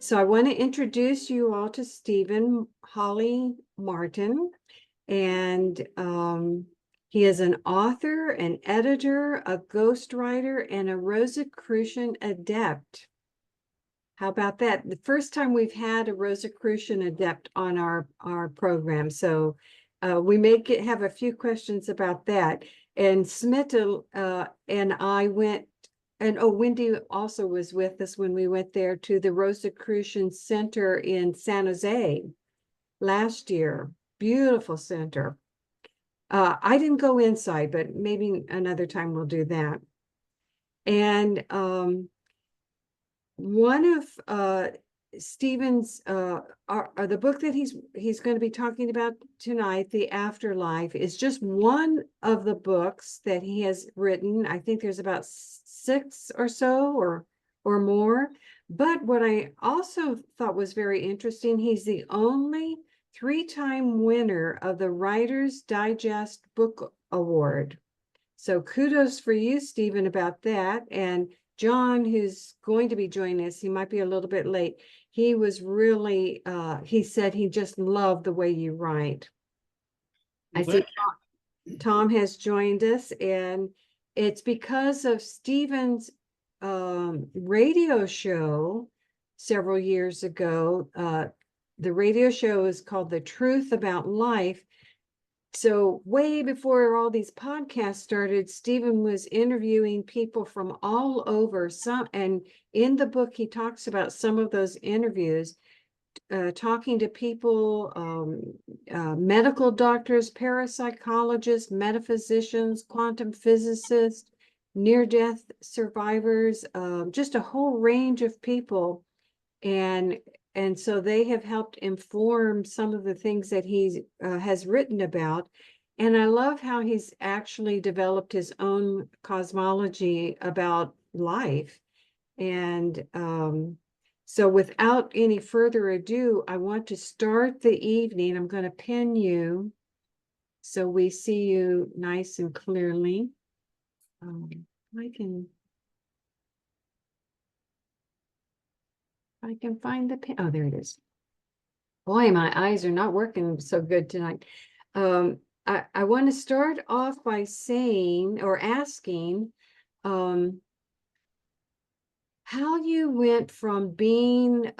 So I want to introduce you all to Stephen Hawley Martin, and he is an author, an editor, a ghostwriter, and a Rosicrucian adept. How about that? The first time we've had a Rosicrucian adept on our program, so we may have a few questions about that. And Int'l and I went. And Wendy also was with us when we went there to the Rosicrucian Center in San Jose last year. Beautiful center. I didn't go inside, but maybe another time we'll do that. And one of Stephen's the book that he's going to be talking about tonight, The Afterlife, is just one of the books that he has written. I think there's about 6 or so or more. But what I also thought was very interesting, he's the only 3-time winner of the Writer's Digest Book Award. So kudos for you, Stephen, about that. And John, who's going to be joining us, he might be a little bit late. He was really, he said he just loved the way you write. I see Tom has joined us, and it's because of Stephen's radio show several years ago. The radio show is called The Truth About Life. So way before all these podcasts started, Stephen was interviewing people from all over. And in the book, he talks about some of those interviews, talking to people, medical doctors, parapsychologists, metaphysicians, quantum physicists, near-death survivors, just a whole range of people. And so they have helped inform some of the things that he has written about. And I love how he's actually developed his own cosmology about life. And so without any further ado, I want to start the evening. I'm going to pin you so we see you nice and clearly. I can find the pin. Oh, there it is. Boy, my eyes are not working so good tonight. I want to start off by saying or asking how you went from being,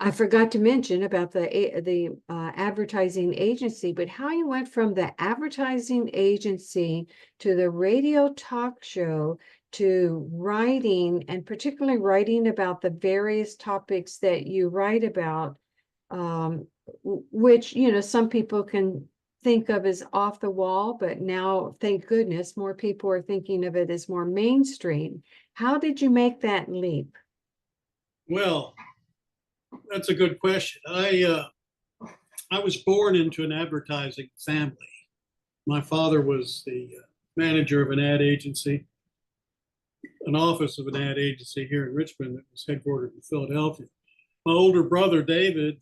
I forgot to mention about the advertising agency, but how you went from the advertising agency to the radio talk show to writing, and particularly writing about the various topics that you write about, which, some people can think of as off the wall, but now, thank goodness, more people are thinking of it as more mainstream. How did you make that leap? Well, that's a good question. I was born into an advertising family. My father was the manager of an ad agency, an office of an ad agency here in Richmond that was headquartered in Philadelphia. My older brother, David,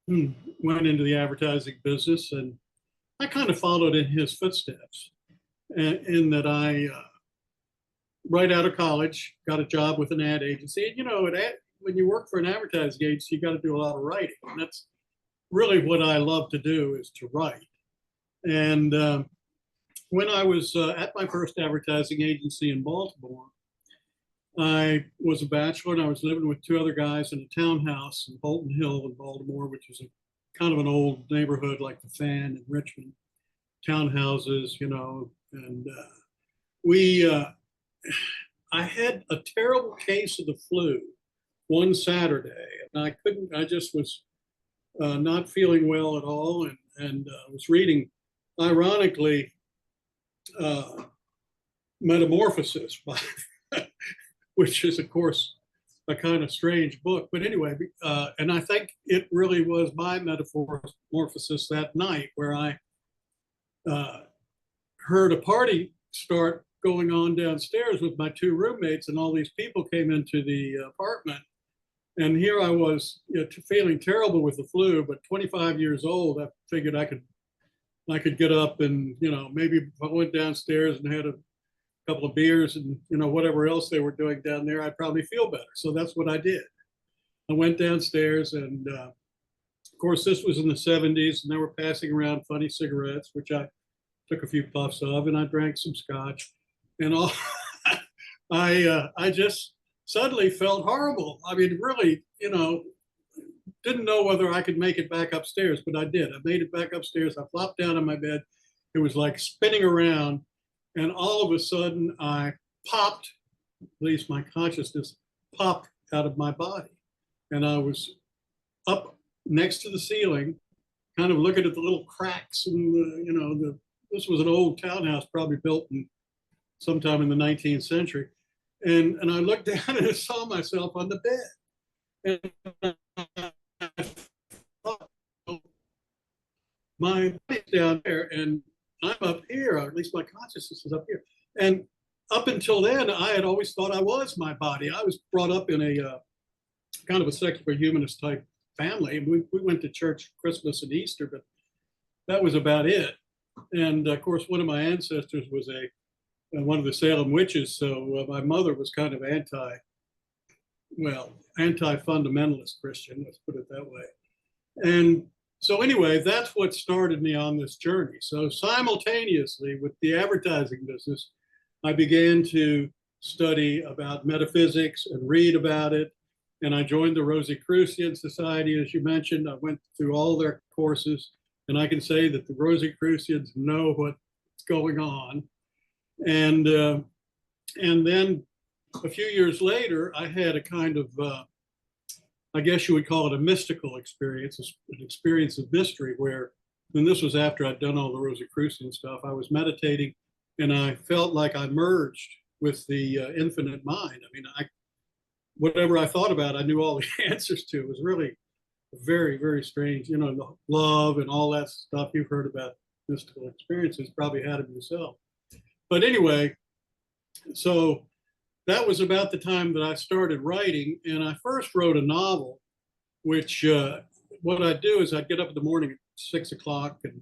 went into the advertising business, and I kind of followed in his footsteps in that I, right out of college, got a job with an ad agency. And, when you work for an advertising agency, you got to do a lot of writing. And that's really what I love to do, is to write. And when I was at my first advertising agency in Baltimore, I was a bachelor, and I was living with 2 other guys in a townhouse in Bolton Hill in Baltimore, which is a kind of an old neighborhood like the Fan in Richmond, townhouses, and I had a terrible case of the flu one Saturday, and I just was not feeling well at all, and was reading, ironically, Metamorphosis by which is, of course, a kind of strange book. But anyway, and I think it really was my metamorphosis that night, where I heard a party start going on downstairs with my 2 roommates, and all these people came into the apartment. And here I was, feeling terrible with the flu, but 25 years old. I figured I could get up and, maybe if I went downstairs and had a couple of beers and, whatever else they were doing down there, I'd probably feel better. So that's what I did. I went downstairs, and of course, this was in the 70s, and they were passing around funny cigarettes, which I took a few puffs of, and I drank some scotch, and all. I just suddenly felt horrible. I mean, really, didn't know whether I could make it back upstairs, but I did. I made it back upstairs. I flopped down on my bed. It was like spinning around, and all of a sudden, I popped. At least my consciousness popped out of my body, and I was up next to the ceiling, kind of looking at the little cracks, and this was an old townhouse, probably built in sometime in the 19th century, and I looked down and I saw myself on the bed, and I thought, my body's down there, and I'm up here, or at least my consciousness is up here, and up until then, I had always thought I was my body. I was brought up in a kind of a secular humanist type family. We went to church Christmas and Easter, but that was about it. And of course, one of my ancestors was one of the Salem witches. So my mother was kind of anti-fundamentalist Christian, let's put it that way. And so anyway, that's what started me on this journey. So simultaneously with the advertising business, I began to study about metaphysics and read about it. And I joined the Rosicrucian Society, as you mentioned. I went through all their courses, and I can say that the Rosicrucians know what's going on. And then a few years later, I had a kind of, I guess you would call it a mystical experience, an experience of mystery where, and this was after I'd done all the Rosicrucian stuff, I was meditating, and I felt like I merged with the infinite mind. I mean, whatever I thought about, I knew all the answers to. It was really very, very strange. The love and all that stuff you've heard about mystical experiences, probably had them yourself. But anyway, so that was about the time that I started writing. And I first wrote a novel, which what I'd do is I'd get up in the morning at 6 o'clock and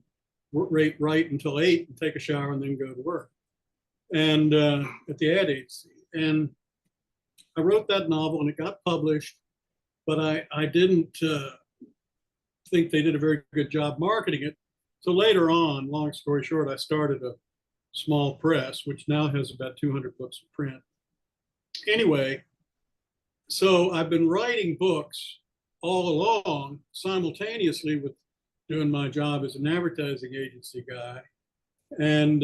write until 8 and take a shower and then go to work. And at the ad agency. And I wrote that novel and it got published, but I didn't think they did a very good job marketing it. So later on, long story short, I started a small press, which now has about 200 books in print. Anyway, so I've been writing books all along simultaneously with doing my job as an advertising agency guy. And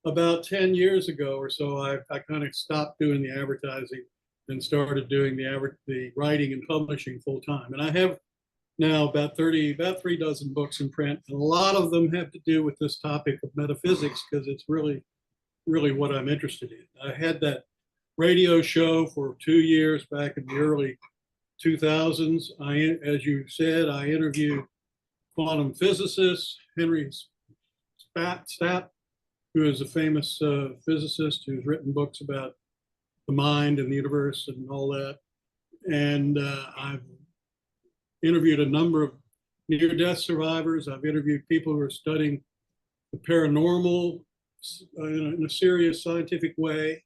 about 10 years ago or so, I kind of stopped doing the advertising and started doing the writing and publishing full time. And I have now about 3 dozen books in print. And a lot of them have to do with this topic of metaphysics because it's really, really what I'm interested in. I had that radio show for 2 years back in the early 2000s. As you said, I interviewed quantum physicist Henry Stapp, who is a famous physicist who's written books about the mind and the universe and all that. And I've interviewed a number of near-death survivors. I've interviewed people who are studying the paranormal in a serious scientific way.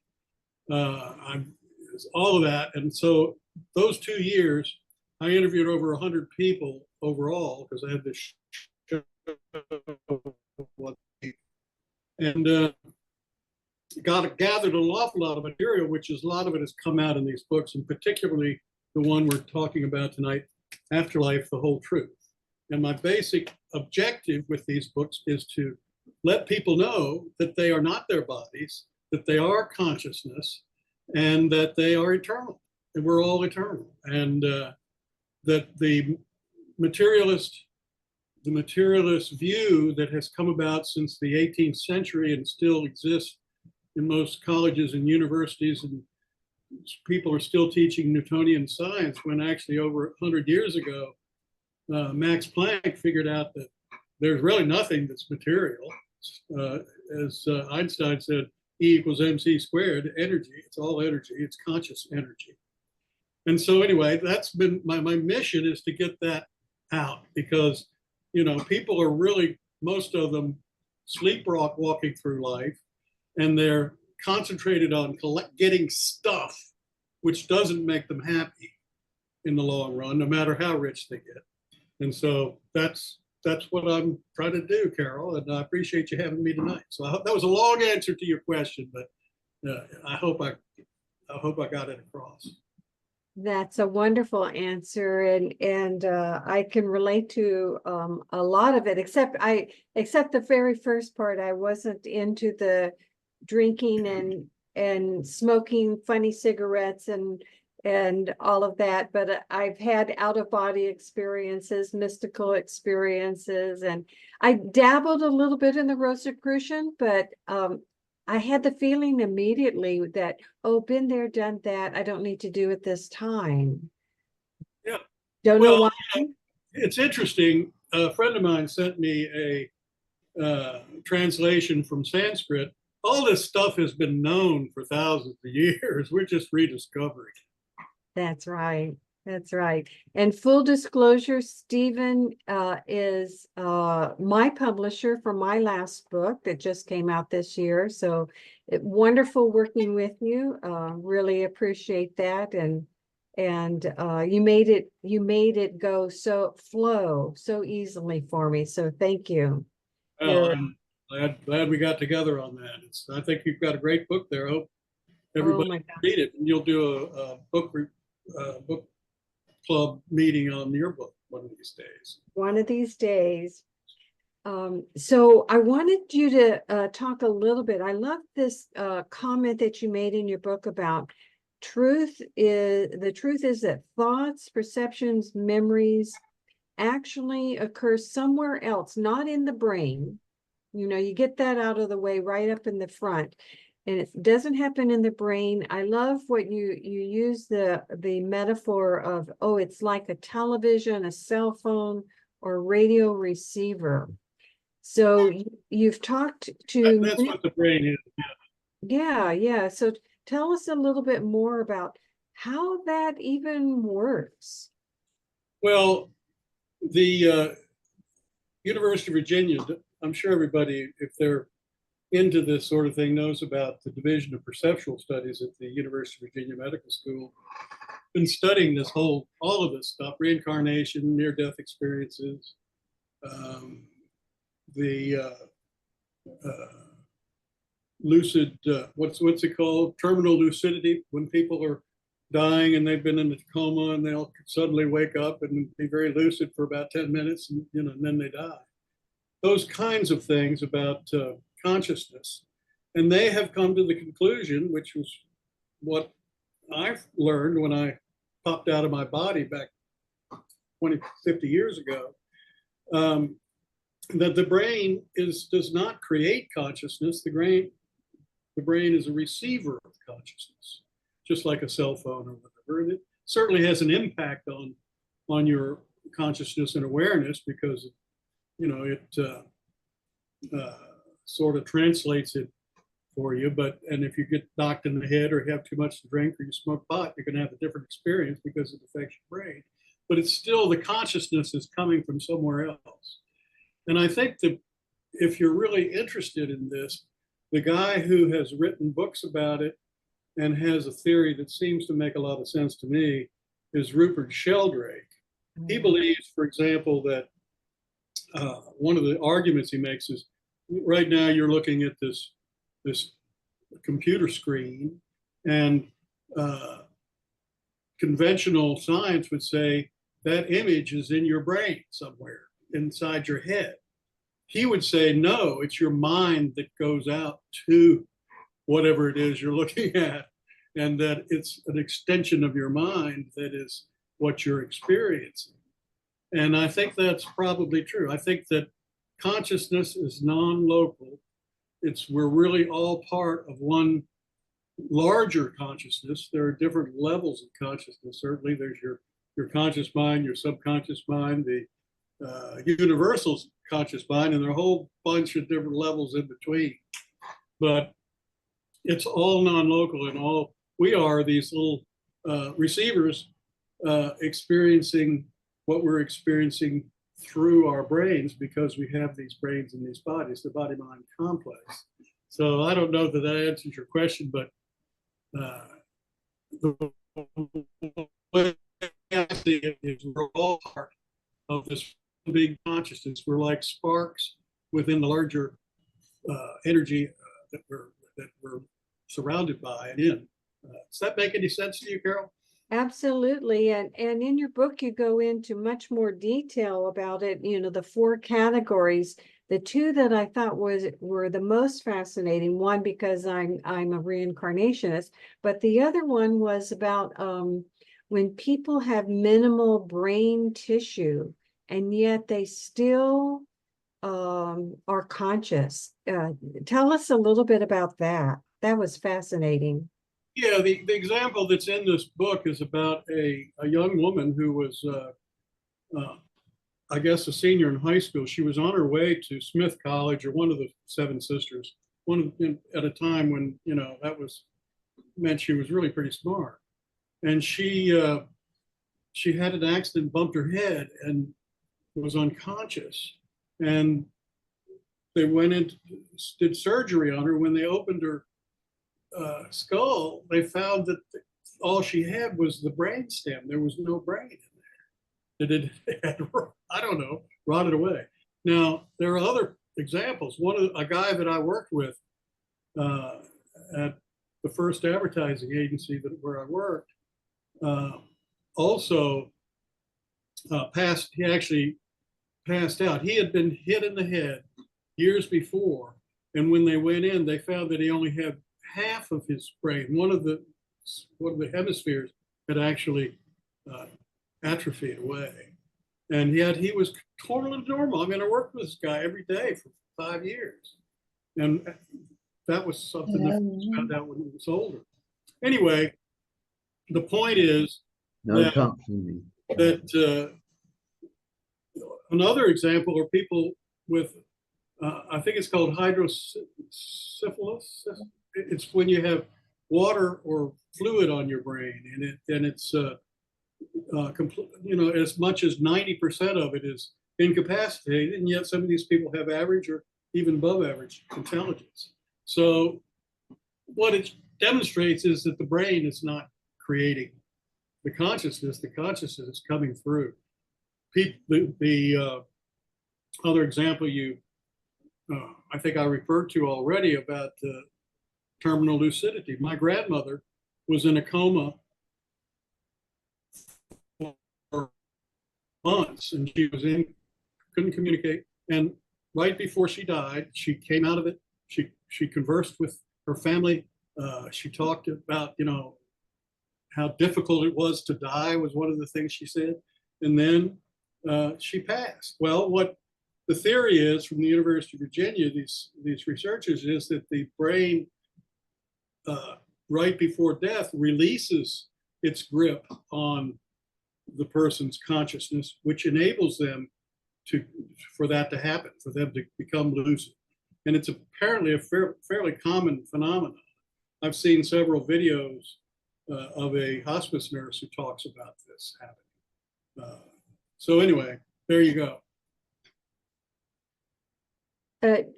All of that. And so those 2 years, I interviewed over 100 people overall because I had this show. And gathered an awful lot of material, which is a lot of it has come out in these books, and particularly the one we're talking about tonight, Afterlife, the Whole Truth. And my basic objective with these books is to let people know that they are not their bodies, that they are consciousness, and that they are eternal, and we're all eternal. And that the materialist view that has come about since the 18th century and still exists in most colleges and universities, and people are still teaching Newtonian science, when actually over 100 years ago, Max Planck figured out that there's really nothing that's material. As Einstein said, E equals mc squared, energy. It's all energy. It's conscious energy. And so anyway, that's been my mission, is to get that out, because people are really, most of them, sleepwalk walking through life, and they're concentrated on getting stuff, which doesn't make them happy. in the long run, no matter how rich they get. And so that's what I'm trying to do, Carol. And I appreciate you having me tonight. So I hope that was a long answer to your question, but I hope I got it across. That's a wonderful answer, and I can relate to a lot of it, except the very first part. I wasn't into the drinking and smoking funny cigarettes and all of that, but I've had out-of-body experiences, mystical experiences, and I dabbled a little bit in the Rosicrucian, but I had the feeling immediately that, oh, been there, done that. I don't need to do it this time. Yeah. Don't know why. It's interesting. A friend of mine sent me a translation from Sanskrit. All this stuff has been known for thousands of years. We're just rediscovering it. That's right. That's right. And full disclosure, Stephen is my publisher for my last book that just came out this year. So wonderful working with you. Really appreciate that. And you made it go flow so easily for me. So thank you. Well, I'm glad we got together on that. I think you've got a great book there. I hope everybody read it, and you'll do a book club meeting on your book one of these days. One of these days. So I wanted you to talk a little bit. I love this comment that you made in your book about the truth is that thoughts, perceptions, memories actually occur somewhere else, not in the brain. You get that out of the way right up in the front. And it doesn't happen in the brain. I love what you use the metaphor of, oh, it's like a television, a cell phone, or radio receiver. So you've talked to... That's what the brain is. Yeah. So tell us a little bit more about how that even works. Well, the University of Virginia, I'm sure everybody, if they're into this sort of thing, knows about the Division of Perceptual Studies at the University of Virginia Medical School. Been studying all of this stuff: reincarnation, near-death experiences, the lucid, what's it called? Terminal lucidity, when people are dying and they've been in a coma and they'll suddenly wake up and be very lucid for about 10 minutes, and then they die. Those kinds of things about consciousness. And they have come to the conclusion, which was what I've learned when I popped out of my body back 20, 50 years ago, that the brain does not create consciousness. The brain is a receiver of consciousness, just like a cell phone or whatever. And it certainly has an impact on your consciousness and awareness, because it sort of translates it for you. And if you get knocked in the head, or you have too much to drink, or you smoke pot, you're going to have a different experience because it affects your brain. But it's still, the consciousness is coming from somewhere else. And I think that if you're really interested in this, the guy who has written books about it and has a theory that seems to make a lot of sense to me is Rupert Sheldrake. He believes, for example, that one of the arguments he makes is, right now you're looking at this computer screen, and conventional science would say that image is in your brain somewhere inside your head. He would say, no, it's your mind that goes out to whatever it is you're looking at, and that it's an extension of your mind that is what you're experiencing. And I think that's probably true. I think that consciousness is non-local. We're really all part of one larger consciousness. There are different levels of consciousness. Certainly there's your conscious mind, your subconscious mind, the universal conscious mind, and there are a whole bunch of different levels in between. But it's all non-local, and we are these little receivers experiencing what we're experiencing through our brains, because we have these brains in these bodies, the body-mind complex. So I don't know that answers your question, but the way I see it is we're all part of this big consciousness. We're like sparks within the larger energy that we're surrounded by and in. Does that make any sense to you, Carol? Absolutely. And in your book, you go into much more detail about it, the four categories. The two that I thought were the most fascinating, one because I'm a reincarnationist, but the other one was about when people have minimal brain tissue and yet they still are conscious. Tell us a little bit about that. That was fascinating. Yeah, the example that's in this book is about a young woman who was, I guess, a senior in high school. She was on her way to Smith College, or one of the Seven Sisters, at a time when, that was meant she was really pretty smart. And she had an accident, bumped her head, and was unconscious. And they went in, did surgery on her. When they opened her skull, they found that all she had was the brain stem. There was no brain in there. It had, I don't know, rotted away. Now, there are other examples. A guy that I worked with at the first advertising agency where I worked also he actually passed out. He had been hit in the head years before, and when they went in, they found that he only had half of his brain. One of the hemispheres had actually atrophied away, and yet he was totally normal. I mean, I worked with this guy every day for 5 years, and that was something that I found out when he was older. Anyway, the point is that another example are people with, I think it's called hydrocephalus. It's when you have water or fluid on your brain, and it's as much as 90% of it is incapacitated, and yet some of these people have average or even above average intelligence. So what it demonstrates is that the brain is not creating the consciousness is coming through. The other example I think I referred to already about terminal lucidity. My grandmother was in a coma for months, and she couldn't communicate. And right before she died, she came out of it. She conversed with her family. She talked about, how difficult it was to die was one of the things she said. And then she passed. Well, what the theory is from the University of Virginia, these researchers, is that the brain right before death releases its grip on the person's consciousness, which enables them for that to happen, for them to become lucid. And it's apparently a fairly common phenomenon. I've seen several videos of a hospice nurse who talks about this happening. So anyway, there you go.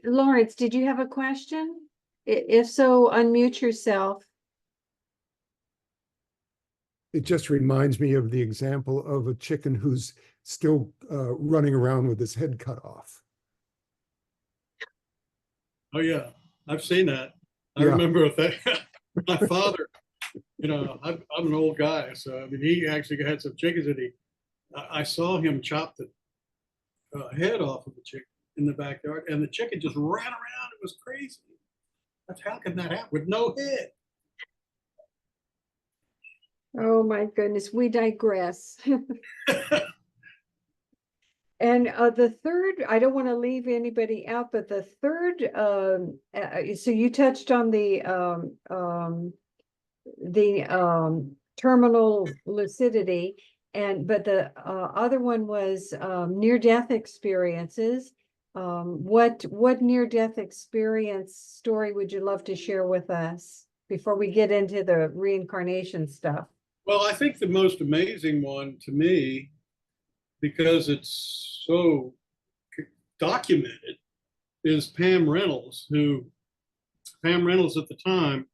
Lawrence, did you have a question? If so, unmute yourself. It just reminds me of the example of a chicken who's still running around with his head cut off. Oh yeah, I've seen that. I Yeah. remember that. My father, I'm an old guy, so I mean, he actually had some chickens, and I saw him chop the head off of the chicken in the backyard, and the chicken just ran around. It was crazy. How can that happen with no head? Oh my goodness, we digress. And the third, I don't want to leave anybody out, but the third, so you touched on the terminal lucidity, but the other one was near-death experiences. What near-death experience story would you love to share with us before we get into the reincarnation stuff? Well, I think the most amazing one to me, because it's so documented, is Pam Reynolds, Pam Reynolds at the time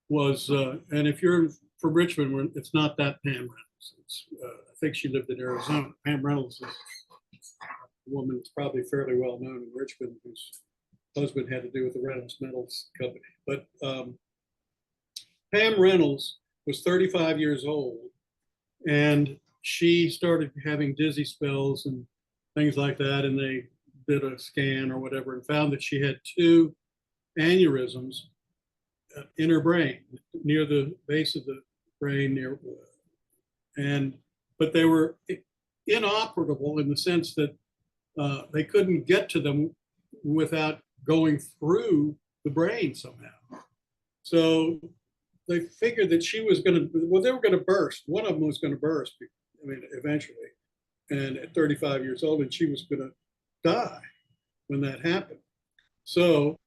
was, and if you're from Richmond, it's not that Pam Reynolds. I think she lived in Arizona. Pam Reynolds is a woman that's probably fairly well known in Richmond, whose husband had to do with the Reynolds Metals Company. But Pam Reynolds was 35 years old, and she started having dizzy spells and things like that. And they did a scan or whatever and found that she had 2 aneurysms in her brain, near the base of the brain, but they were inoperable in the sense that they couldn't get to them without going through the brain somehow. So they figured that she was going to, well, they were going to burst. One of them was going to burst, I mean, eventually, and at 35 years old, and she was going to die when that happened. So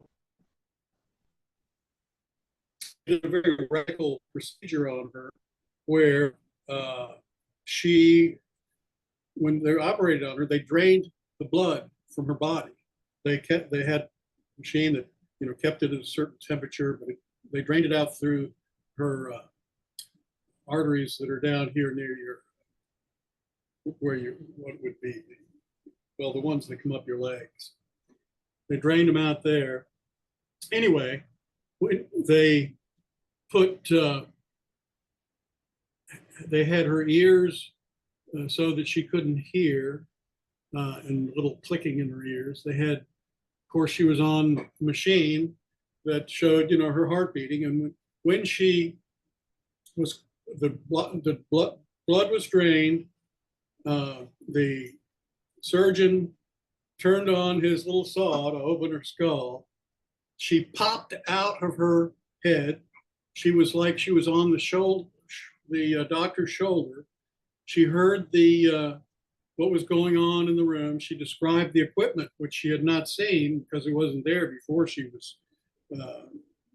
did a very radical procedure on her where when they operated on her, they drained the blood from her body. They had a machine that kept it at a certain temperature, but they drained it out through her arteries that are down here near what would be, well, the ones that come up your legs. They drained them out there. Anyway, they they had her ears so that she couldn't hear, and little clicking in her ears. They had, of course, she was on a machine that showed, her heart beating. And when she was, the blood was drained, the surgeon turned on his little saw to open her skull. She popped out of her head. She was like she was on the shoulder, the doctor's shoulder. She heard what was going on in the room. She described the equipment, which she had not seen because it wasn't there before she was,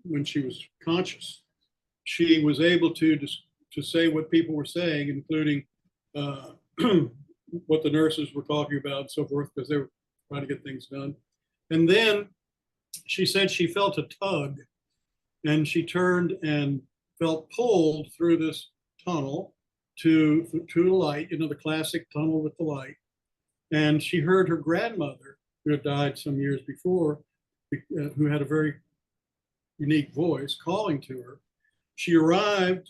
when she was conscious. She was able to say what people were saying, including what the nurses were talking about and so forth, because they were trying to get things done. And then she said she felt a tug, and she turned and felt pulled through this tunnel to the light, the classic tunnel with the light. And she heard her grandmother, who had died some years before, who had a very unique voice, calling to her. She arrived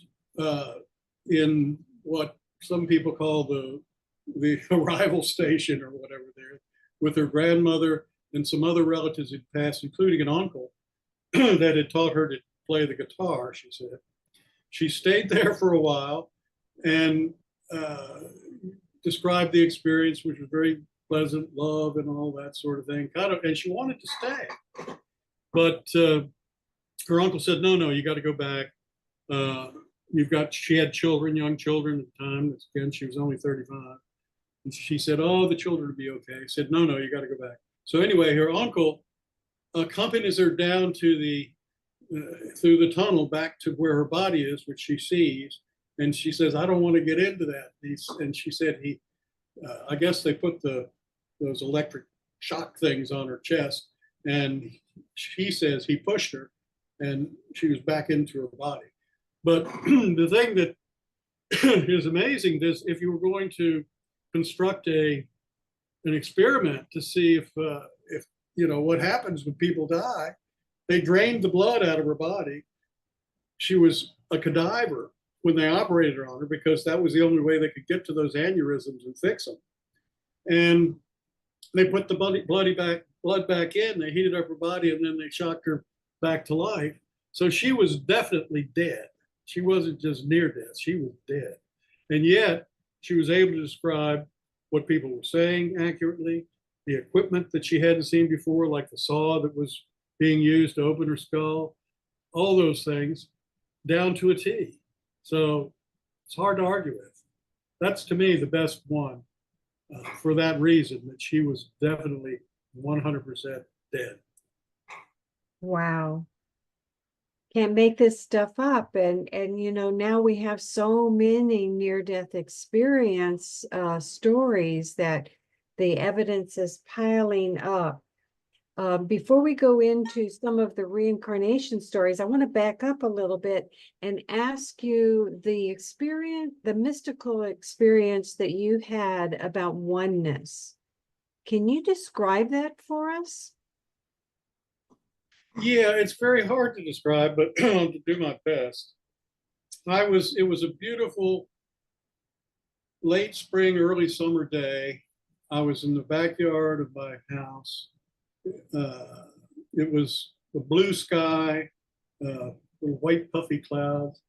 in what some people call the arrival station or whatever there, with her grandmother and some other relatives who'd passed, including an uncle that had taught her to play the guitar, she said. She stayed there for a while and described the experience, which was very pleasant, love and all that sort of thing. And she wanted to stay. But her uncle said, no, you got to go back. She had children, young children at the time. Again, she was only 35. And she said, oh, the children will be okay. He said, no, you got to go back. So anyway, her uncle accompanies her down to through the tunnel back to where her body is, which she sees. And she says, I don't want to get into that. And she said, I guess they put those electric shock things on her chest. And she says he pushed her and she was back into her body. But the thing that is amazing is if you were going to construct an experiment to see if what happens when people die, they drained the blood out of her body. She was a cadaver when they operated on her because that was the only way they could get to those aneurysms and fix them. And they put the blood back in, they heated up her body, and then they shocked her back to life. So she was definitely dead. She wasn't just near death, she was dead. And yet she was able to describe what people were saying accurately, the equipment that she hadn't seen before, like the saw that was being used to open her skull, all those things, down to a T. So it's hard to argue with. That's, to me, the best one for that reason, that she was definitely 100% dead. Wow. Can't make this stuff up. And now we have so many near-death experience stories that the evidence is piling up. Before we go into some of the reincarnation stories, I want to back up a little bit and ask you the experience, the mystical experience that you had about oneness. Can you describe that for us? Yeah, it's very hard to describe, but I'll do my best. It was a beautiful late spring, early summer day. I was in the backyard of my house. It was a blue sky, white puffy clouds.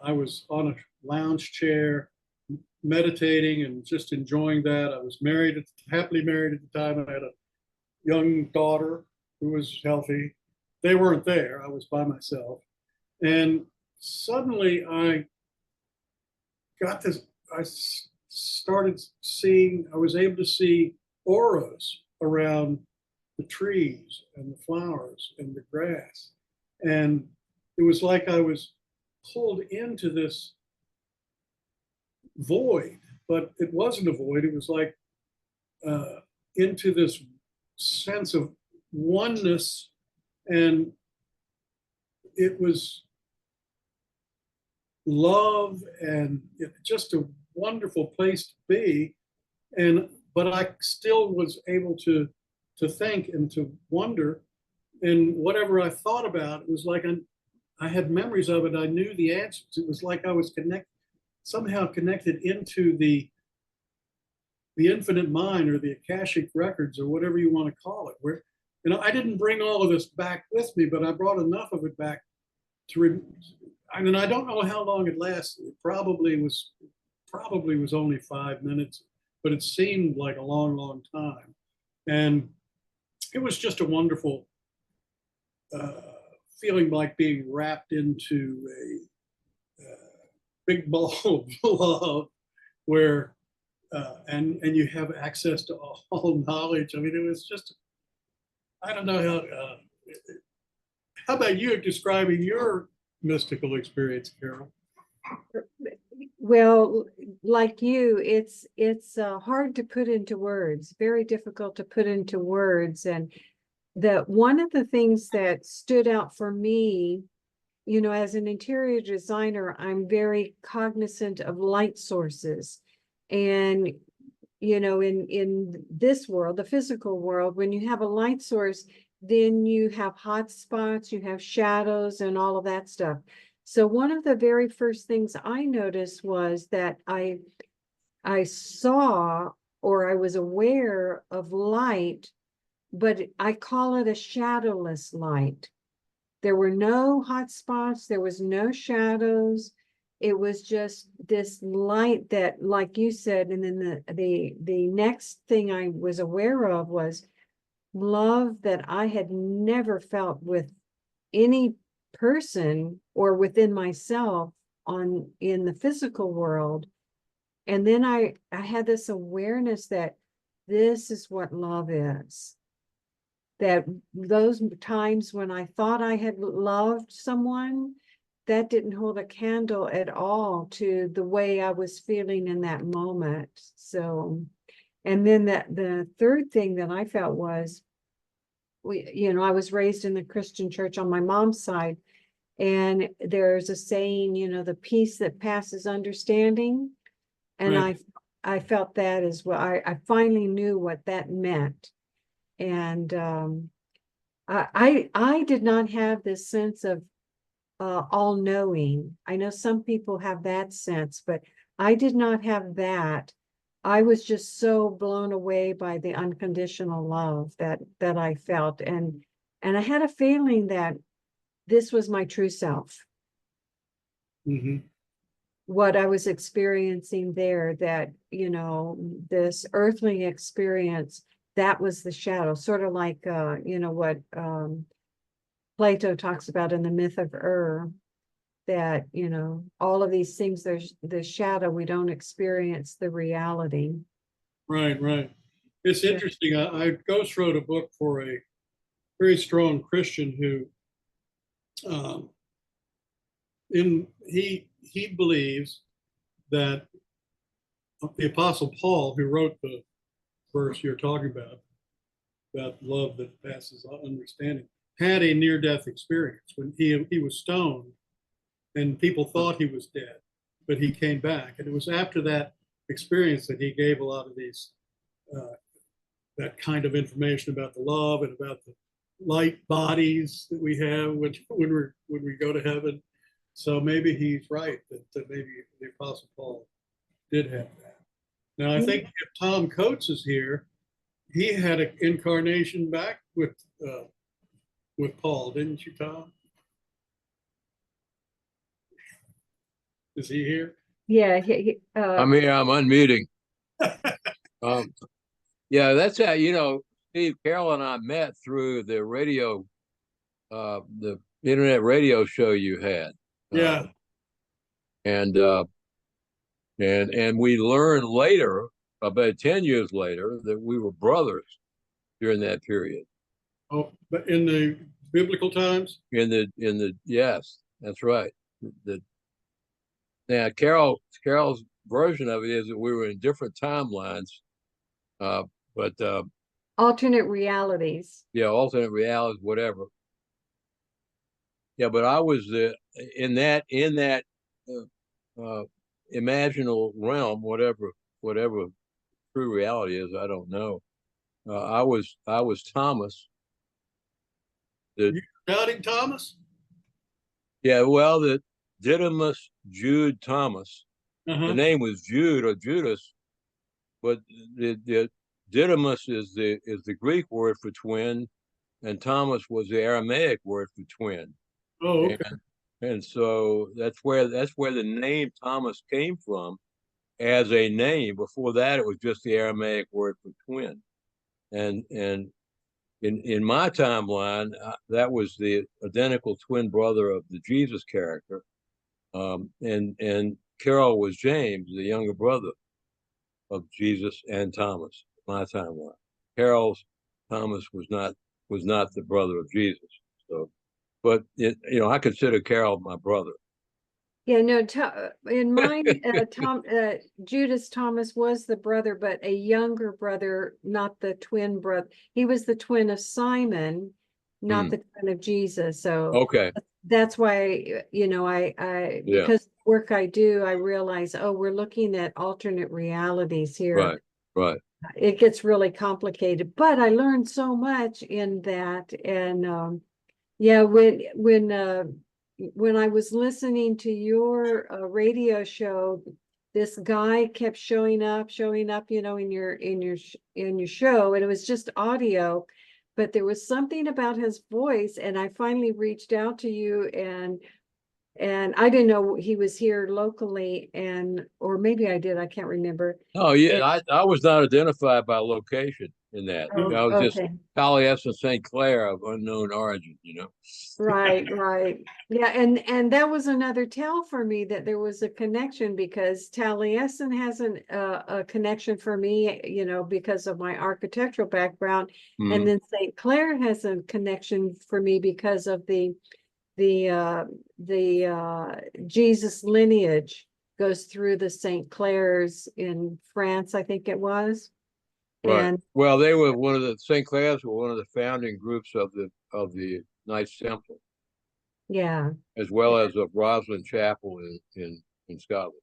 I was on a lounge chair, meditating and just enjoying that. I was married, happily married at the time. I had a young daughter who was healthy. They weren't there. I was by myself. And suddenly I got this, I started seeing, I was able to see auras around the trees and the flowers and the grass. And it was like I was pulled into this void, but it wasn't a void. It was like into this sense of oneness. And it was love and just a wonderful place to be. But I still was able to think and to wonder. And whatever I thought about, it was like I had memories of it. I knew the answers. It was like I was somehow connected into the infinite mind or the Akashic records or whatever you want to call it. Where, I didn't bring all of this back with me, but I brought enough of it back to. I mean, I don't know how long it lasted. It probably was only 5 minutes, but it seemed like a long, long time. And it was just a wonderful feeling, like being wrapped into a big ball of love, where and you have access to all knowledge. I mean, it was just, I don't know how about you describing your mystical experience, Carol? Well, like you, it's hard to put into words, very difficult to put into words. And one of the things that stood out for me, as an interior designer, I'm very cognizant of light sources. And, in this world, the physical world, when you have a light source, then you have hot spots, you have shadows and all of that stuff. So one of the very first things I noticed was that I saw, or I was aware of light, but I call it a shadowless light. There were no hot spots, there was no shadows. It was just this light that, like you said, and then the next thing I was aware of was love that I had never felt with any person or within myself in the physical world. And then I had this awareness that this is what love is. That those times when I thought I had loved someone, that didn't hold a candle at all to the way I was feeling in that moment. So, and then the third thing that I felt was, I was raised in the Christian church on my mom's side, and there's a saying, the peace that passes understanding. And Right. I felt that as well. I finally knew what that meant. And I did not have this sense of all knowing. I know some people have that sense, but I did not have that. I was just so blown away by the unconditional love that I felt, and I had a feeling that this was my true self. Mm-hmm. What I was experiencing there, that this earthly experience, that was the shadow, sort of like what Plato talks about in the myth of that all of these things, there's the shadow, we don't experience the reality. Right, right. It's Yeah. interesting. I ghost wrote a book for a very strong Christian who, he believes that the Apostle Paul, who wrote the verse you're talking about, about love that passes understanding, had a near-death experience when he was stoned and people thought he was dead, but he came back. And it was after that experience that he gave a lot of these, that kind of information about the love and about the light bodies that we have when we go to heaven. So maybe he's right that maybe the Apostle Paul did have that. Now, I think if Tom Coates is here, he had an incarnation back with Paul, didn't you, Tom? Is he here? Yeah, I'm here. I'm unmuting. Yeah, that's how, Steve, Carol and I met through the radio, the internet radio show you had. Yeah. And we learned later, about 10 years later, that we were brothers during that period. Oh, but in the biblical times? Yes, that's right. Now Carol's version of it is that we were in different timelines, but alternate realities. yeah, alternate realities, whatever. Yeah, but I was in that imaginal realm, whatever true reality is, I don't know. I was Thomas. You doubting Thomas? Yeah, well, the Didymus Jude Thomas. The name was Jude or Judas, but the Didymus is the Greek word for twin, and Thomas was the Aramaic word for twin. Oh, okay. And so that's where the name Thomas came from as a name. Before that, it was just the Aramaic word for twin. And in my timeline, that was the identical twin brother of the Jesus character. And Carol was James, the younger brother of Jesus and Thomas. My timeline. Carol's Thomas was not the brother of Jesus. So, but I consider Carol my brother. Yeah, no, in mine, Judas Thomas was the brother, but a younger brother, not the twin brother. He was the twin of Simon, not the twin of Jesus. So okay, that's why, because the work I do, I realize, we're looking at alternate realities here. Right. It gets really complicated, but I learned so much in that. And yeah, when I was listening to your radio show, this guy kept showing up, in your show, and it was just audio, but there was something about his voice, and I finally reached out to you, and I didn't know he was here locally, or maybe I did, I can't remember. Oh yeah, I was not identified by location in that. Oh, I was just okay. Taliesin St. Clair of unknown origin, Right. Yeah, and that was another tell for me that there was a connection, because Taliesin has a connection for me, because of my architectural background, and then St. Clair has a connection for me because of the Jesus lineage goes through the St. Clairs in France, I think it was. Right. And well, they were St. Clair's were one of the founding groups of the Knights Templar. Yeah. As well as of Roslin Chapel in Scotland.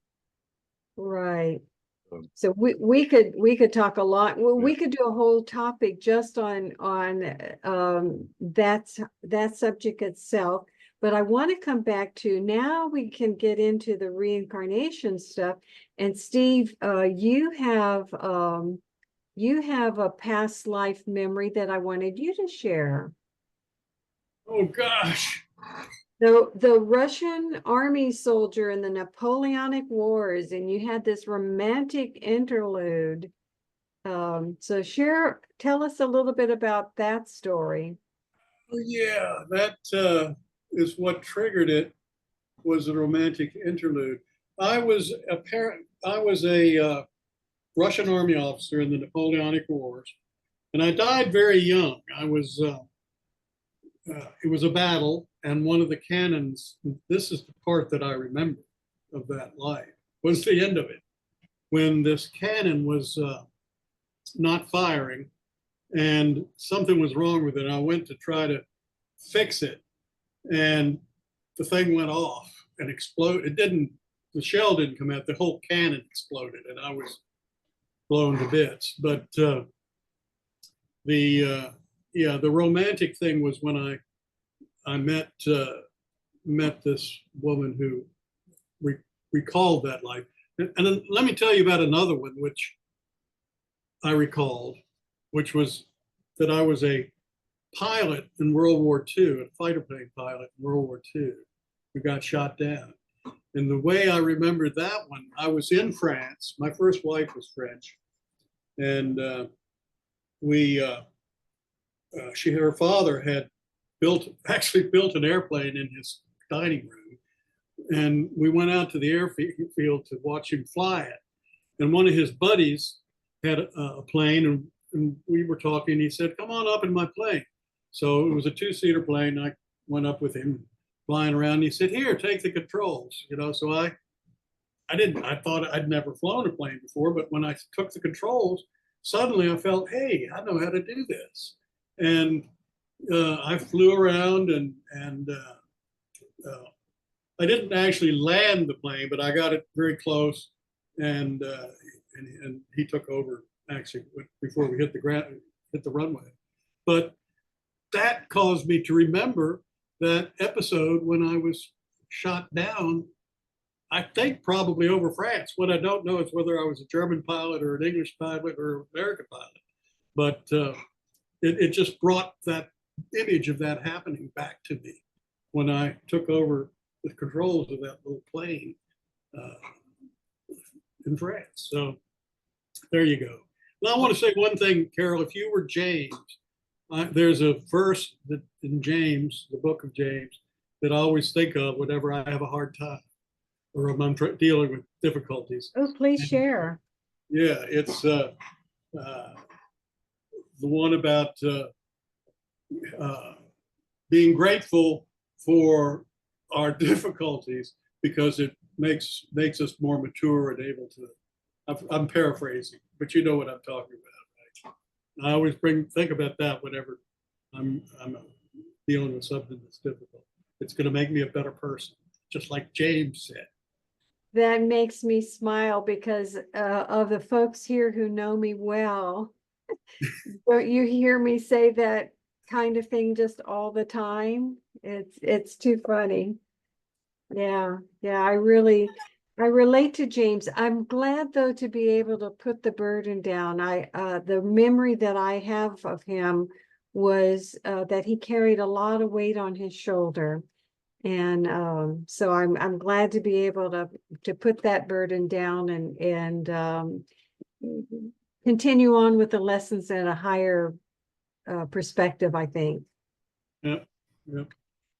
Right. So we could talk a lot. Well, we could do a whole topic just on that subject itself. But I want to come back to, now we can get into the reincarnation stuff. And Steve, you have a past life memory that I wanted you to share. Oh gosh. The Russian army soldier in the Napoleonic Wars, and you had this romantic interlude. So tell us a little bit about that story. Oh, yeah, that is what triggered it, was a romantic interlude. I was a Russian army officer in the Napoleonic Wars, and I died very young. It was a battle, and one of the cannons, this is the part that I remember of that life, was the end of it. When this cannon was not firing, and something was wrong with it. I went to try to fix it, and the thing went off and exploded. It didn't, the shell didn't come out, the whole cannon exploded, and I was blown to bits. But the romantic thing was when I met this woman who recalled that life. And then let me tell you about another one which I recalled, which was that I was a pilot in World War II, a fighter plane pilot in World War II, who got shot down. And the way I remember that one, I was in France. My first wife was French, and her father had actually built an airplane in his dining room, and we went out to the airfield to watch him fly it. And one of his buddies had a plane, and we were talking. He said, "Come on up in my plane." So it was a two-seater plane. I went up with him, flying around. And he said, "Here, take the controls." So I thought I'd never flown a plane before, but when I took the controls, suddenly I felt, hey, I know how to do this. And I flew around, and I didn't actually land the plane, but I got it very close, and he took over actually before we hit the runway. But that caused me to remember that episode when I was shot down, I think probably over France. What I don't know is whether I was a German pilot or an English pilot or an American pilot. But it just brought that image of that happening back to me when I took over the controls of that little plane in France. So there you go. Well, I want to say one thing, Carol. If you were James, there's a verse that in James, the book of James, that I always think of whenever I have a hard time or I'm dealing with difficulties. Oh, please share. Yeah, it's the one about being grateful for our difficulties because it makes us more mature and able to. I'm paraphrasing, but you know what I'm talking about, right? I always think about that whenever I'm dealing with something that's difficult. It's going to make me a better person, just like James said. That makes me smile because of the folks here who know me well. Don't you hear me say that kind of thing just all the time? It's too funny. Yeah, I relate to James. I'm glad though to be able to put the burden down. The memory that I have of him was that he carried a lot of weight on his shoulder. And so I'm glad to be able to put that burden down and continue on with the lessons at a higher perspective, I think. Yeah.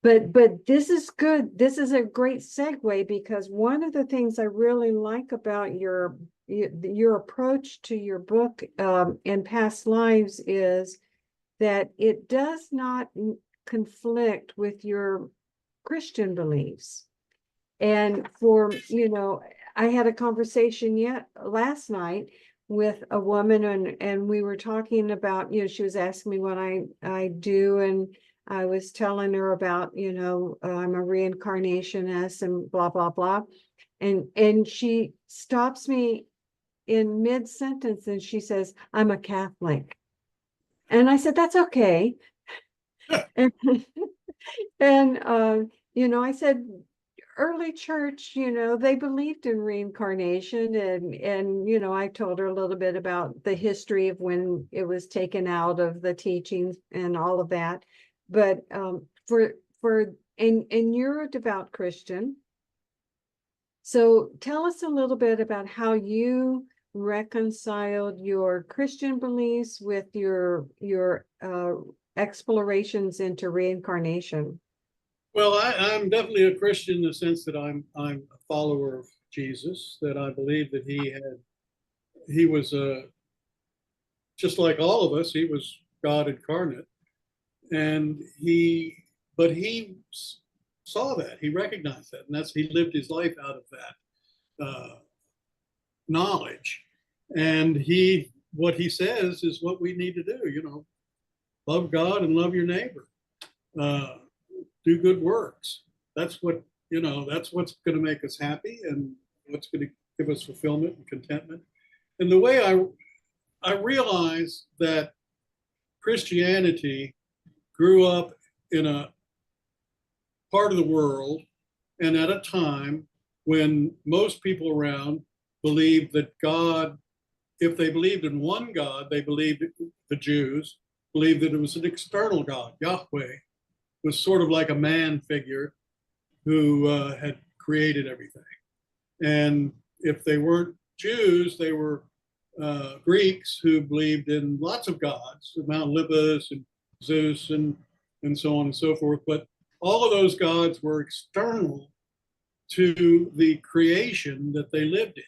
But this is good. This is a great segue because one of the things I really like about your approach to your book in past lives is that it does not conflict with your Christian beliefs. And I had a conversation last night with a woman and we were talking about, she was asking me what I do, and I was telling her about, I'm a reincarnationist and blah, blah, blah. And she stops me in mid-sentence and she says, "I'm a Catholic." And I said, "That's okay." And I said, early church, they believed in reincarnation, and I told her a little bit about the history of when it was taken out of the teachings and all of that. But and you're a devout Christian. So tell us a little bit about how you reconciled your Christian beliefs with your explorations into reincarnation. Well, I'm definitely a Christian in the sense that I'm a follower of Jesus, that I believe that he was just like all of us, he was God incarnate. And he saw that, he recognized that, and he lived his life out of that knowledge. And he what he says is what we need to do, love God and love your neighbor. Do good works. That's what, that's what's going to make us happy and what's going to give us fulfillment and contentment. And the way I realize that Christianity grew up in a part of the world and at a time when most people around believed that God, if they believed in one God, they believed, the Jews believed that it was an external God. Yahweh was sort of like a man figure who had created everything. And if they weren't Jews, they were Greeks who believed in lots of gods, Mount Olympus and Zeus and so on and so forth. But all of those gods were external to the creation that they lived in.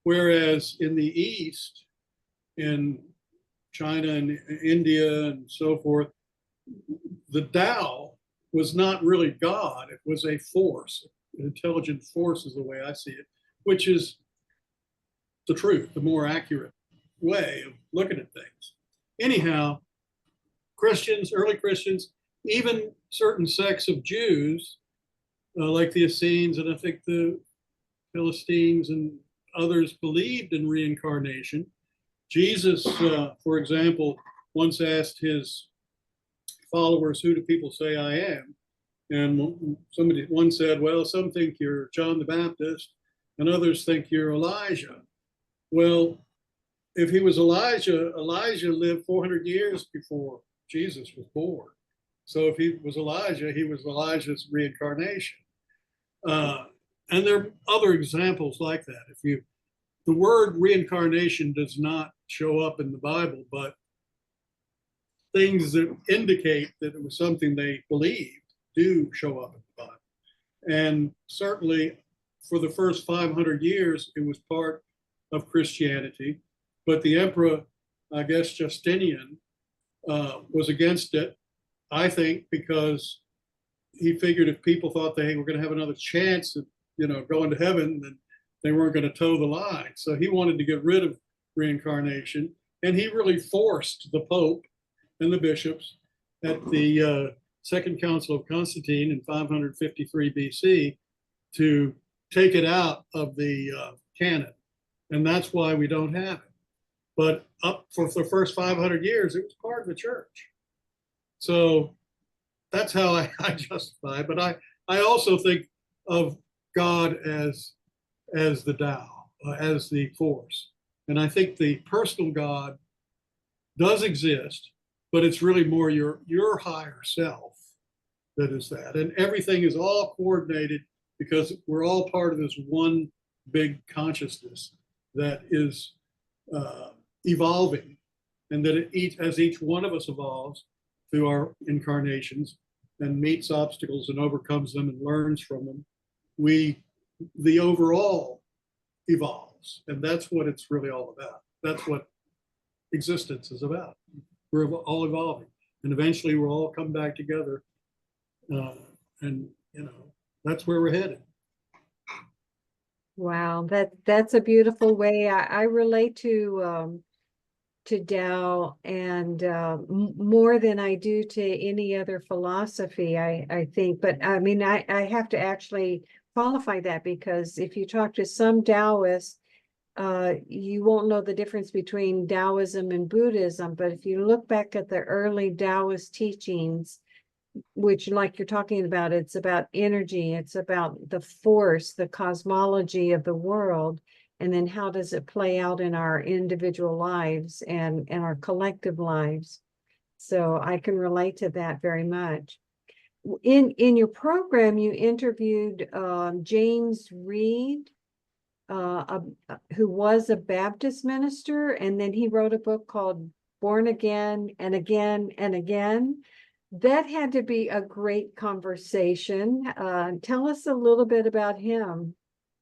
Whereas in the East, in China and India and so forth, the Tao was not really God. It was a force. An intelligent force is the way I see it, which is the truth, the more accurate way of looking at things. Anyhow, Christians, early Christians, even certain sects of Jews, like the Essenes and I think the Philistines and others, believed in reincarnation. Jesus, for example, once asked his followers, "Who do people say I am?" And one said, "Well, some think you're John the Baptist, and others think you're Elijah." Well, if he was Elijah, Elijah lived 400 years before Jesus was born. So if he was Elijah, he was Elijah's reincarnation. And there are other examples like that. The word reincarnation does not show up in the Bible, but things that indicate that it was something they believed do show up in the Bible. And certainly for the first 500 years, it was part of Christianity. But the emperor, I guess Justinian, was against it, I think, because he figured if people thought they were going to have another chance at, going to heaven, then they weren't going to toe the line. So he wanted to get rid of reincarnation. And he really forced the Pope and the bishops at the Second Council of Constantine in 553 BC to take it out of the canon. And that's why we don't have it. But up for the first 500 years, it was part of the church. So that's how I justify it. But I also think of God as the Tao, as the force. And I think the personal God does exist, but it's really more your higher self that is that. And everything is all coordinated because we're all part of this one big consciousness that is evolving, and that as each one of us evolves through our incarnations and meets obstacles and overcomes them and learns from them, the overall evolves. And that's what it's really all about. That's what existence is about. We're all evolving, and eventually we'll all come back together. And that's where we're headed. Wow, that's a beautiful way. I relate to Tao and more than I do to any other philosophy, I think. But I mean, I have to actually qualify that, because if you talk to some Taoists, you won't know the difference between Taoism and Buddhism. But if you look back at the early Taoist teachings, which, like you're talking about, it's about energy, it's about the force, the cosmology of the world, and then how does it play out in our individual lives and our collective lives. So I can relate to that very much. In your program, you interviewed James Reed, who was a Baptist minister, and then he wrote a book called Born Again and Again and Again. That had to be a great conversation. Tell us a little bit about him.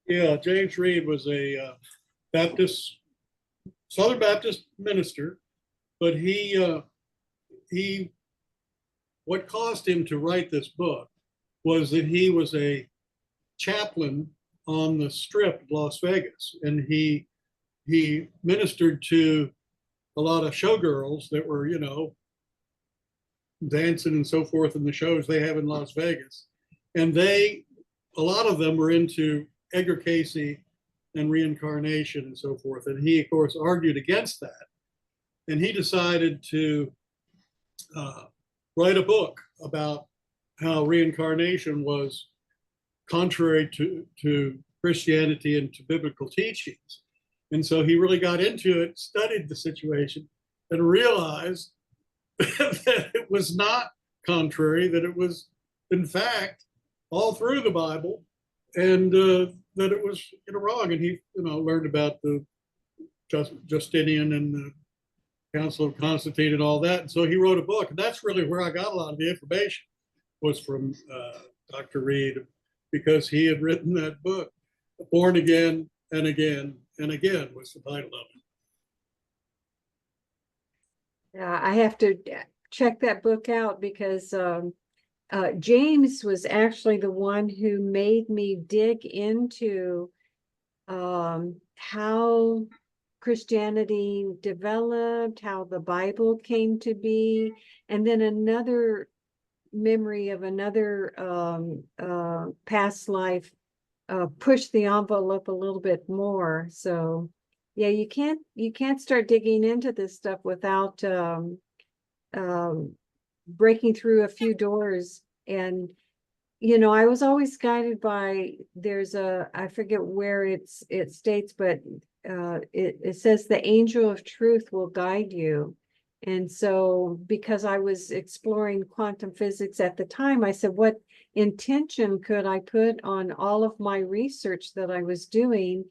Yeah, James Reed was a Southern Baptist minister, but what caused him to write this book was that he was a chaplain on the Strip of Las Vegas, and he ministered to a lot of showgirls that were, dancing and so forth in the shows they have in Las Vegas. And a lot of them were into Edgar Cayce and reincarnation and so forth. And he, of course, argued against that. And he decided to write a book about how reincarnation was contrary to Christianity and to biblical teachings. And so he really got into it, studied the situation, and realized that it was not contrary, that it was, in fact, all through the Bible, and that it was wrong. And he learned about the Justinian and the Council of Constantine and all that. And so he wrote a book. And that's really where I got a lot of the information, was from Dr. Reed, because he had written that book. Born Again and Again and Again was the title of it. Yeah, I have to check that book out, because James was actually the one who made me dig into how Christianity developed, how the Bible came to be, and then another memory of another past life pushed the envelope a little bit more. So yeah, you can't start digging into this stuff without breaking through a few doors. And I was always guided by, I forget where it states, but it says the angel of truth will guide you. And so, because I was exploring quantum physics at the time, I said, what intention could I put on all of my research that I was doing?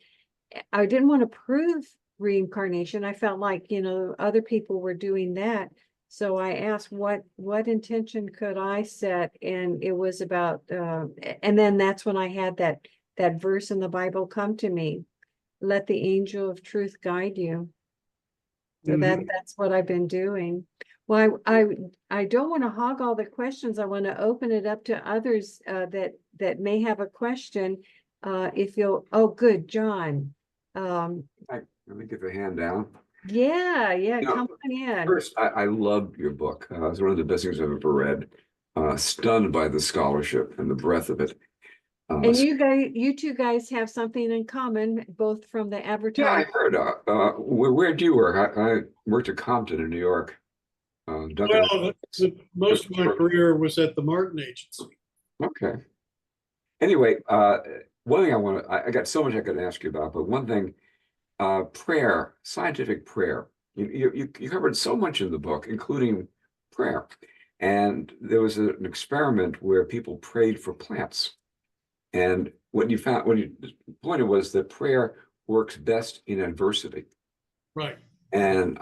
I didn't want to prove reincarnation. I felt like, other people were doing that. So I asked what intention could I set? And it was about, and then that's when I had that verse in the Bible come to me. Let the angel of truth guide you. So that's what I've been doing. Well, I don't want to hog all the questions. I want to open it up to others that may have a question. If you'll, good, John. Let me get the hand down. Yeah, come on in. First, I love your book. It's one of the best things I've ever read. Stunned by the scholarship and the breadth of it. And you two guys have something in common, both from the Yeah, I advertising. heard. Where'd you work? I worked at Compton in New York. Well, most of my career was at the Martin Agency. Okay. Anyway, one thing I got so much I could ask you about, but one thing, prayer, scientific prayer. You covered so much in the book, including prayer. And there was an experiment where people prayed for plants. And what you pointed was that prayer works best in adversity. Right. And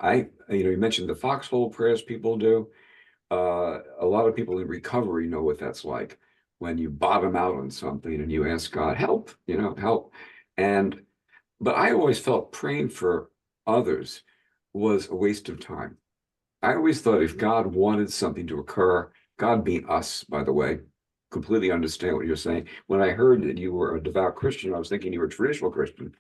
you mentioned the foxhole prayers people do. A lot of people in recovery know what that's like, when you bottom out on something and you ask God, help, help. But I always felt praying for others was a waste of time. I always thought if God wanted something to occur, God being us, by the way, completely understand what you're saying. When I heard that you were a devout Christian, I was thinking you were a traditional Christian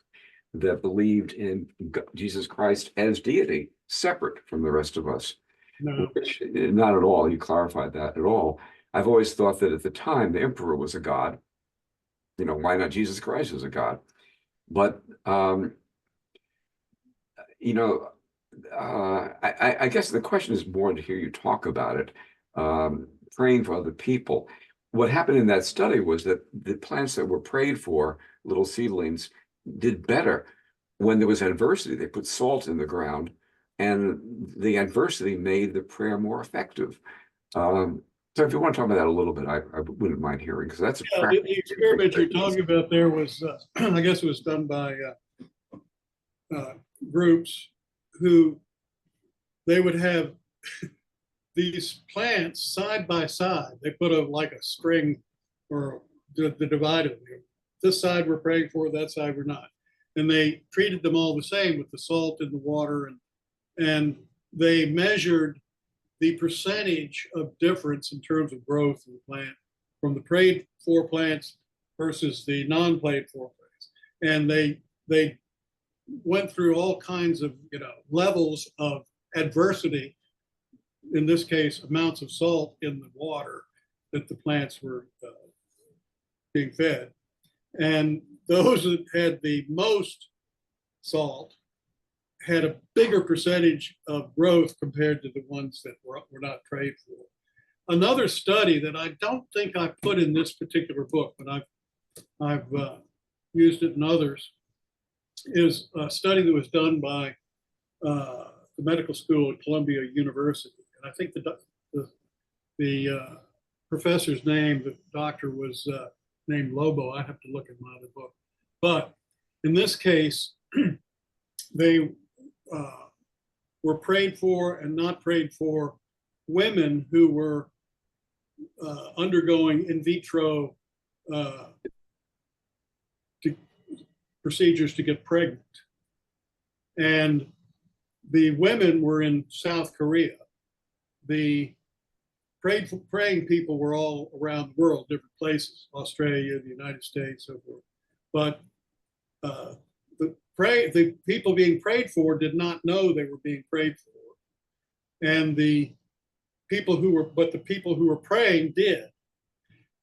that believed in Jesus Christ as deity, separate from the rest of us. No. Which, not at all. You clarified that at all. I've always thought that at the time the emperor was a god. Why not Jesus Christ as a god? But I guess the question is more to hear you talk about it, praying for other people. What happened in that study was that the plants that were prayed for, little seedlings, did better when there was adversity. They put salt in the ground, and the adversity made the prayer more effective. So if you want to talk about that a little bit, I wouldn't mind hearing, because that's the experiment you're talking about there was, I guess it was done by groups who they would have these plants side by side. They put a string or the divided. This side we're praying for, that side we're not. And they treated them all the same with the salt and the water, and they measured the percentage of difference in terms of growth in the plant from the prayed for plants versus the non-prayed for plants. And they went through all kinds of levels of adversity, in this case, amounts of salt in the water that the plants were being fed. And those that had the most salt had a bigger percentage of growth compared to the ones that were not prayed for. Another study that I don't think I put in this particular book, but I've used it in others, is a study that was done by the medical school at Columbia University. And I think the professor's name, the doctor, was named Lobo. I have to look at my other book. But in this case, they were prayed for and not prayed for women who were undergoing in vitro procedures to get pregnant. And the women were in South Korea. The praying people were all around the world, different places, Australia, the United States, so forth. But the people being prayed for did not know they were being prayed for. And the people who were praying did.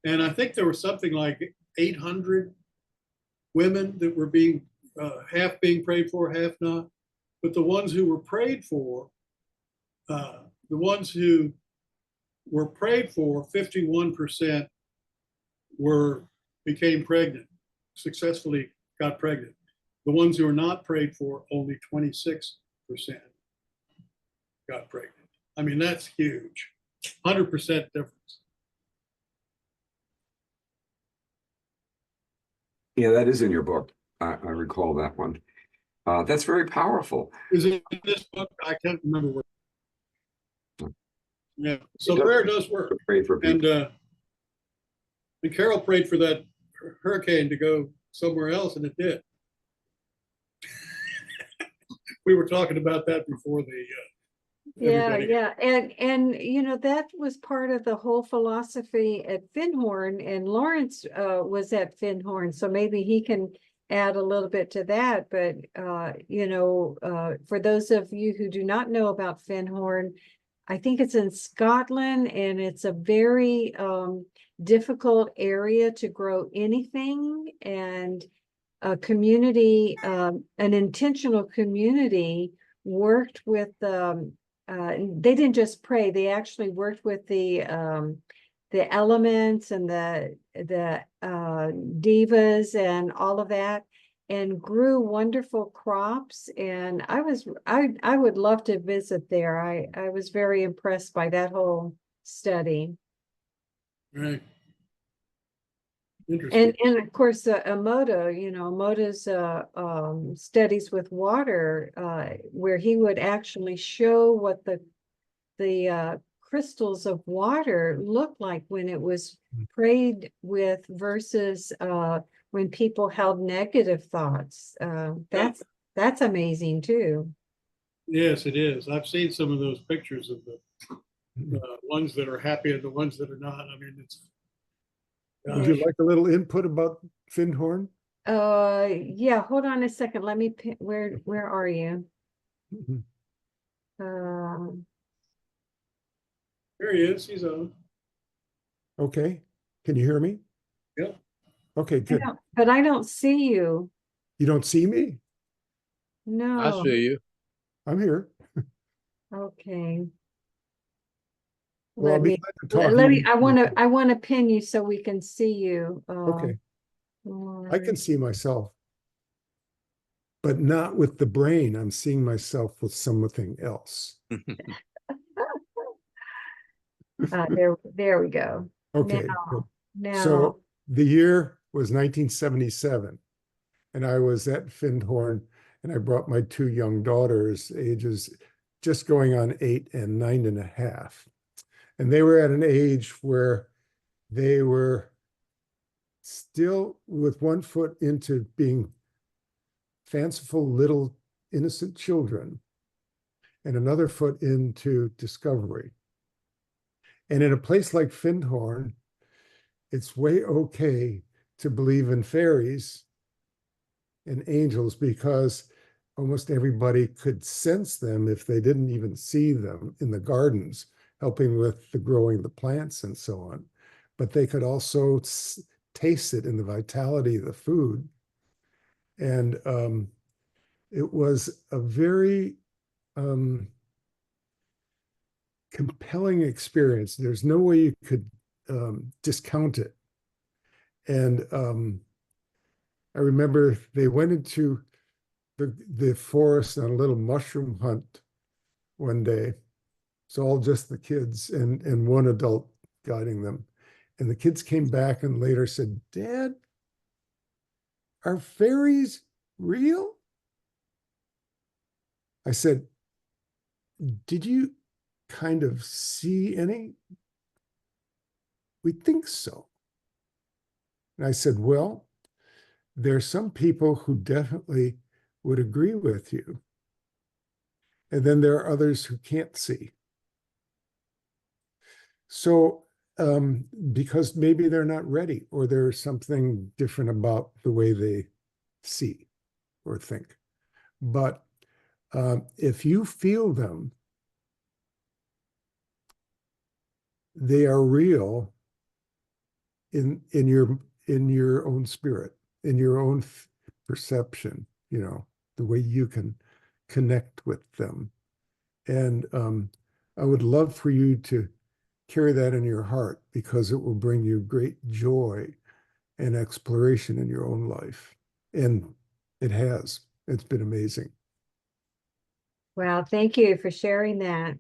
And I think there was something like 800 women that were being half being prayed for, half not. But the ones who were prayed for, 51% became pregnant, successfully got pregnant. The ones who were not prayed for, only 26% got pregnant. I mean, that's huge. 100% difference. Yeah, that is in your book. I recall that one. That's very powerful. Is it in this book? I can't remember where. Yeah, so prayer does work. Pray for people. And Carol prayed for that hurricane to go somewhere else, and it did. We were talking about that before the Yeah. And you know, that was part of the whole philosophy at Findhorn, and Lawrence was at Findhorn, so maybe he can add a little bit to that. But you know, for those of you who do not know about Findhorn, I think it's in Scotland, and it's a very difficult area to grow anything. And a community, an intentional community, worked with they didn't just pray, they actually worked with the elements and the divas and all of that, and grew wonderful crops. And I would love to visit there. I was very impressed by that whole study. right. Interesting. And of course, Emoto, you know, Emoto's studies with water, where he would actually show what the crystals of water looked like when it was prayed with versus when people held negative thoughts. That's amazing too. Yes, it is. I've seen some of those pictures of the ones that are happy and the ones that are not. I mean, it's. Would you like a little input about Findhorn? Yeah, hold on a second. Let me where are you? There he is. He's on. Okay. Can you hear me? Yeah. Okay, good. But I don't see you. You don't see me? No. I see you. I'm here. Okay. Well, I'll Let be me, glad to talk to let me, you. I want to pin you so we can see you. Okay. I can see myself, but not with the brain. I'm seeing myself with something else. There we go. Okay. Good. Now, So the year was 1977, and I was at Findhorn, and I brought my two young daughters, ages just going on 8 and 9.5. And they were at an age where they were still with one foot into being fanciful little innocent children and another foot into discovery. And in a place like Findhorn, it's way okay to believe in fairies and angels, because almost everybody could sense them if they didn't even see them in the gardens, helping with the growing the plants and so on. But they could also taste it in the vitality of the food. And it was a very compelling experience. There's no way you could discount it. And I remember they went into the forest on a little mushroom hunt one day. It's all just the kids and one adult guiding them. And the kids came back and later said, "Dad, are fairies real?" I said, "Did you kind of see any?" "We think so." And I said, "Well, there's some people who definitely would agree with you. And then there are others who can't see. So, because maybe they're not ready, or there's something different about the way they see or think. But if you feel them, they are real in your own spirit, in your own perception, you know, the way you can connect with them. And I would love for you to carry that in your heart, because it will bring you great joy and exploration in your own life. And it has. It's been amazing. Well, thank you for sharing that.